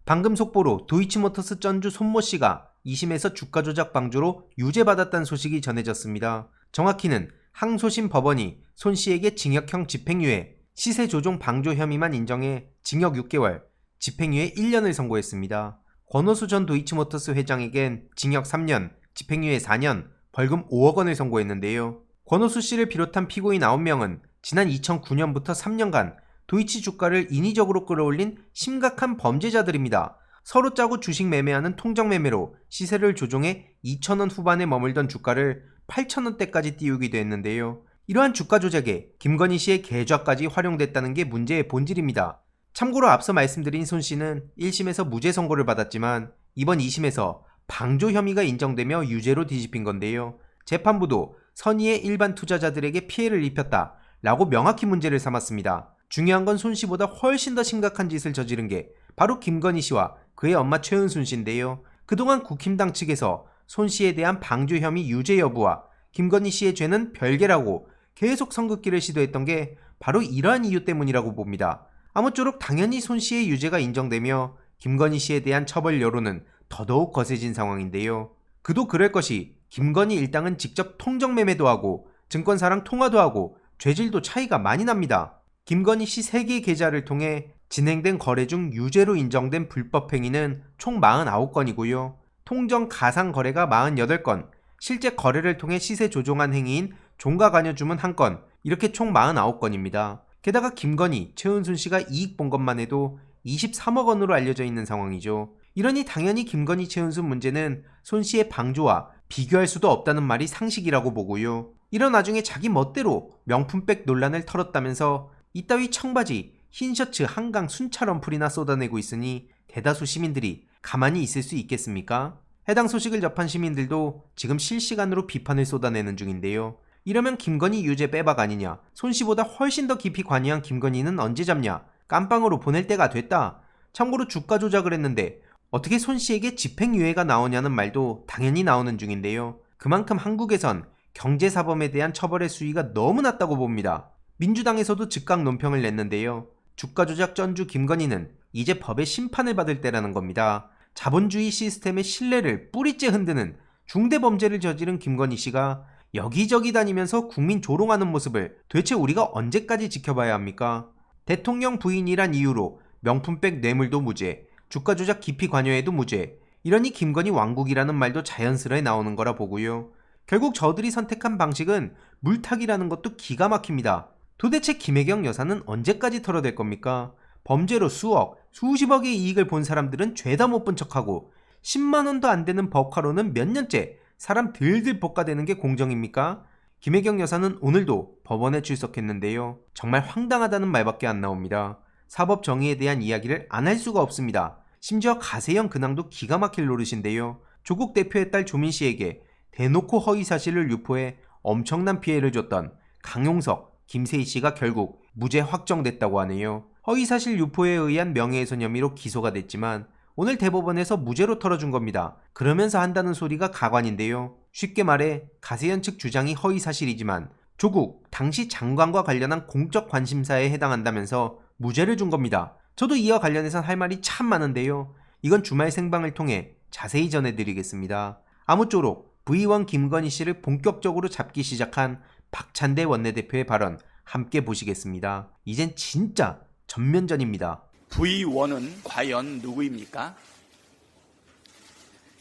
방금 속보로 도이치모터스 전주 손모 씨가 2심에서 주가 조작 방조로 유죄받았다는 소식이 전해졌습니다. 정확히는 항소심 법원이 손 씨에게 징역형 집행유예, 시세 조종 방조 혐의만 인정해 징역 6개월, 집행유예 1년을 선고했습니다. 권오수 전 도이치모터스 회장에겐 징역 3년, 집행유예 4년, 벌금 5억 원을 선고했는데요. 권오수 씨를 비롯한 피고인 9명은 지난 2009년부터 3년간 도이치 주가를 인위적으로 끌어올린 심각한 범죄자들입니다. 서로 짜고 주식 매매하는 통정 매매로 시세를 조종해 2,000원 후반에 머물던 주가를 8,000원대까지 띄우기도 했는데요. 이러한 주가 조작에 김건희 씨의 계좌까지 활용됐다는 게 문제의 본질입니다. 참고로 앞서 말씀드린 손 씨는 1심에서 무죄 선고를 받았지만 이번 2심에서 방조 혐의가 인정되며 유죄로 뒤집힌 건데요. 재판부도 선의의 일반 투자자들에게 피해를 입혔다라고 명확히 문제를 삼았습니다. 중요한 건 손 씨보다 훨씬 더 심각한 짓을 저지른 게 바로 김건희 씨와 그의 엄마 최은순 씨인데요. 그동안 국힘당 측에서 손 씨에 대한 방조 혐의 유죄 여부와 김건희 씨의 죄는 별개라고 계속 선긋기를 시도했던 게 바로 이러한 이유 때문이라고 봅니다. 아무쪼록 당연히 손 씨의 유죄가 인정되며 김건희 씨에 대한 처벌 여론은 더더욱 거세진 상황인데요. 그도 그럴 것이 김건희 일당은 직접 통정 매매도 하고 증권사랑 통화도 하고 죄질도 차이가 많이 납니다. 김건희 씨 3개의 계좌를 통해 진행된 거래 중 유죄로 인정된 불법 행위는 총 49건이고요. 통정 가상 거래가 48건, 실제 거래를 통해 시세 조종한 행위인 종가 관여 주문 1건, 이렇게 총 49건입니다. 게다가 김건희, 최은순 씨가 이익 본 것만 해도 23억 원으로 알려져 있는 상황이죠. 이러니 당연히 김건희, 최은순 문제는 손 씨의 방조와 비교할 수도 없다는 말이 상식이라고 보고요. 이런 와중에 자기 멋대로 명품백 논란을 털었다면서 이따위 청바지, 흰 셔츠 한강 순찰 풀이나 쏟아내고 있으니 대다수 시민들이 가만히 있을 수 있겠습니까? 해당 소식을 접한 시민들도 지금 실시간으로 비판을 쏟아내는 중인데요. 이러면 김건희 유죄 빼박 아니냐, 손 씨보다 훨씬 더 깊이 관여한 김건희는 언제 잡냐, 깜빵으로 보낼 때가 됐다. 참고로 주가 조작을 했는데 어떻게 손 씨에게 집행유예가 나오냐는 말도 당연히 나오는 중인데요. 그만큼 한국에선 경제사범에 대한 처벌의 수위가 너무 낮다고 봅니다. 민주당에서도 즉각 논평을 냈는데요. 주가 조작 전주 김건희는 이제 법의 심판을 받을 때라는 겁니다. 자본주의 시스템의 신뢰를 뿌리째 흔드는 중대범죄를 저지른 김건희 씨가 여기저기 다니면서 국민 조롱하는 모습을 도대체 우리가 언제까지 지켜봐야 합니까? 대통령 부인이란 이유로 명품백 뇌물도 무죄, 주가 조작 깊이 관여에도 무죄, 이러니 김건희 왕국이라는 말도 자연스레 나오는 거라 보고요. 결국 저들이 선택한 방식은 물타기라는 것도 기가 막힙니다. 도대체 김혜경 여사는 언제까지 털어댈 겁니까? 범죄로 수억, 수십억의 이익을 본 사람들은 죄다 못 본 척하고 10만원도 안 되는 법화로는 몇 년째 사람 들들 볶아대는 게 공정입니까? 김혜경 여사는 오늘도 법원에 출석했는데요. 정말 황당하다는 말밖에 안 나옵니다. 사법 정의에 대한 이야기를 안 할 수가 없습니다. 심지어 가세형 근황도 기가 막힐 노릇인데요. 조국 대표의 딸 조민 씨에게 대놓고 허위 사실을 유포해 엄청난 피해를 줬던 강용석, 김세희 씨가 결국 무죄 확정됐다고 하네요. 허위사실 유포에 의한 명예훼손 혐의로 기소가 됐지만 오늘 대법원에서 무죄로 털어준 겁니다. 그러면서 한다는 소리가 가관인데요. 쉽게 말해 가세현 측 주장이 허위사실이지만 조국 당시 장관과 관련한 공적 관심사에 해당한다면서 무죄를 준 겁니다. 저도 이와 관련해서 할 말이 참 많은데요. 이건 주말 생방을 통해 자세히 전해드리겠습니다. 아무쪼록 V1 김건희 씨를 본격적으로 잡기 시작한 박찬대 원내대표의 발언 함께 보시겠습니다. 이젠 진짜 전면전입니다. V1은 과연 누구입니까?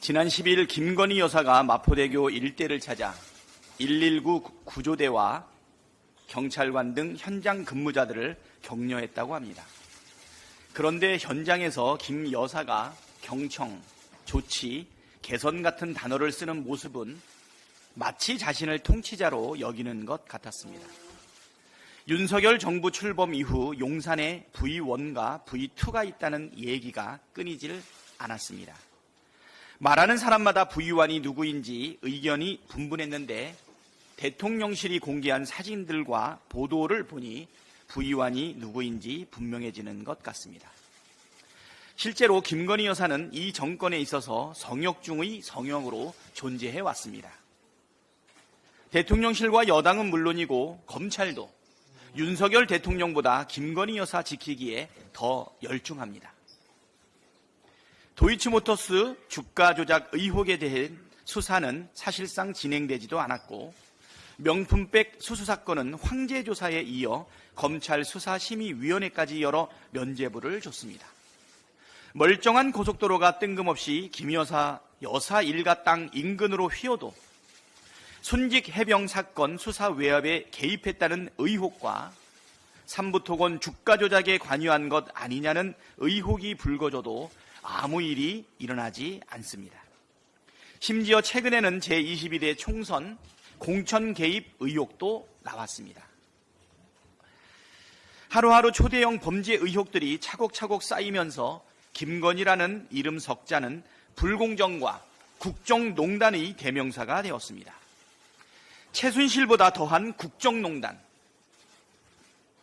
지난 10일 김건희 여사가 마포대교 일대를 찾아 119 구조대와 경찰관 등 현장 근무자들을 격려했다고 합니다. 그런데 현장에서 김 여사가 경청, 조치, 개선 같은 단어를 쓰는 모습은 마치 자신을 통치자로 여기는 것 같았습니다. 윤석열 정부 출범 이후 용산에 V1과 V2가 있다는 얘기가 끊이질 않았습니다. 말하는 사람마다 V1이 누구인지 의견이 분분했는데 대통령실이 공개한 사진들과 보도를 보니 V1이 누구인지 분명해지는 것 같습니다. 실제로 김건희 여사는 이 정권에 있어서 성역 중의 성역으로 존재해 왔습니다. 대통령실과 여당은 물론이고 검찰도 윤석열 대통령보다 김건희 여사 지키기에 더 열중합니다. 도이치모터스 주가 조작 의혹에 대한 수사는 사실상 진행되지도 않았고 명품백 수수 사건은 황제 조사에 이어 검찰 수사심의위원회까지 열어 면죄부를 줬습니다. 멀쩡한 고속도로가 뜬금없이 김 여사 일가 땅 인근으로 휘어도 순직 해병 사건 수사 외압에 개입했다는 의혹과 삼부토건 주가 조작에 관여한 것 아니냐는 의혹이 불거져도 아무 일이 일어나지 않습니다. 심지어 최근에는 제22대 총선 공천 개입 의혹도 나왔습니다. 하루하루 초대형 범죄 의혹들이 차곡차곡 쌓이면서 김건희라는 이름 석자는 불공정과 국정농단의 대명사가 되었습니다. 최순실보다 더한 국정농단.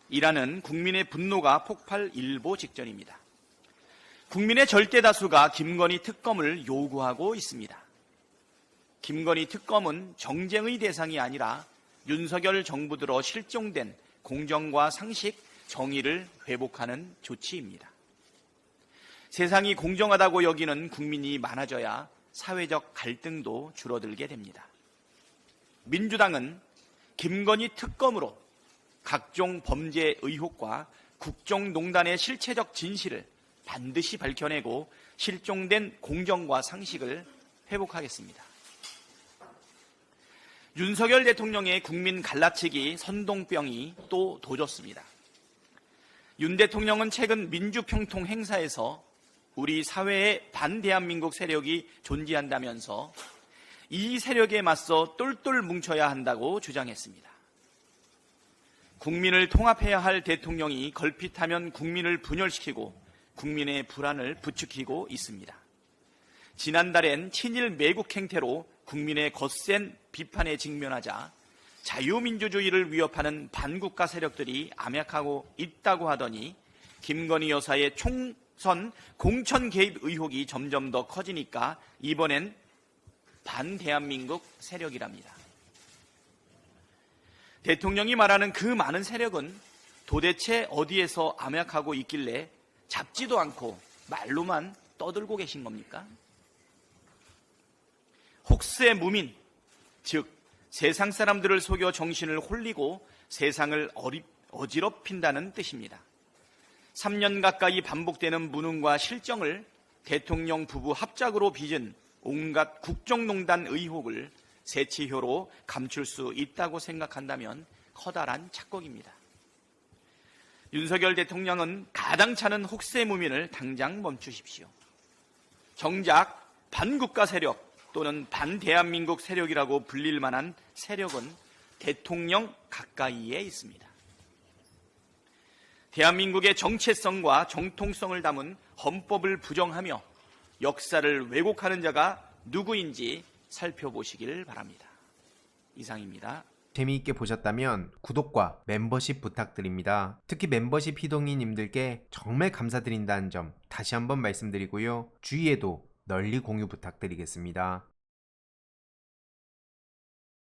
이라는 국민의 분노가 폭발일보 직전입니다. 국민의 절대 다수가 김건희 특검을 요구하고 있습니다. 김건희 특검은 정쟁의 대상이 아니라 윤석열 정부 들어 실종된 공정과 상식, 정의를 회복하는 조치입니다. 세상이 공정하다고 여기는 국민이 많아져야 사회적 갈등도 줄어들게 됩니다. 민주당은 김건희 특검으로 각종 범죄 의혹과 국정농단의 실체적 진실을 반드시 밝혀내고 실종된 공정과 상식을 회복하겠습니다. 윤석열 대통령의 국민 갈라치기 선동병이 또 도졌습니다. 윤 대통령은 최근 민주평통 행사에서 우리 사회에 반대한민국 세력이 존재한다면서 이 세력에 맞서 똘똘 뭉쳐야 한다고 주장했습니다. 국민을 통합해야 할 대통령이 걸핏하면 국민을 분열시키고 국민의 불안을 부추기고 있습니다. 지난달엔 친일 매국 행태로 국민의 거센 비판에 직면하자 자유민주주의를 위협하는 반국가 세력들이 암약하고 있다고 하더니 김건희 여사의 총선 공천 개입 의혹이 점점 더 커지니까 이번엔 반대한민국 세력이랍니다. 대통령이 말하는 그 많은 세력은 도대체 어디에서 암약하고 있길래 잡지도 않고 말로만 떠들고 계신 겁니까? 혹세무민, 즉 세상 사람들을 속여 정신을 홀리고 세상을 어지럽힌다는 뜻입니다. 3년 가까이 반복되는 무능과 실정을 대통령 부부 합작으로 빚은 온갖 국정농단 의혹을 세치효로 감출 수 있다고 생각한다면 커다란 착각입니다. 윤석열 대통령은 가당찮은 혹세무민을 당장 멈추십시오. 정작 반국가 세력 또는 반대한민국 세력이라고 불릴 만한 세력은 대통령 가까이에 있습니다. 대한민국의 정체성과 정통성을 담은 헌법을 부정하며 역사를 왜곡하는 자가 누구인지 살펴보시길 바랍니다. 이상입니다. 재미있게 보셨다면 구독과 멤버십 부탁드립니다. 특히 멤버십 희동이님들께 정말 감사드린다는 점 다시 한번 말씀드리고요. 주위에도 널리 공유 부탁드리겠습니다.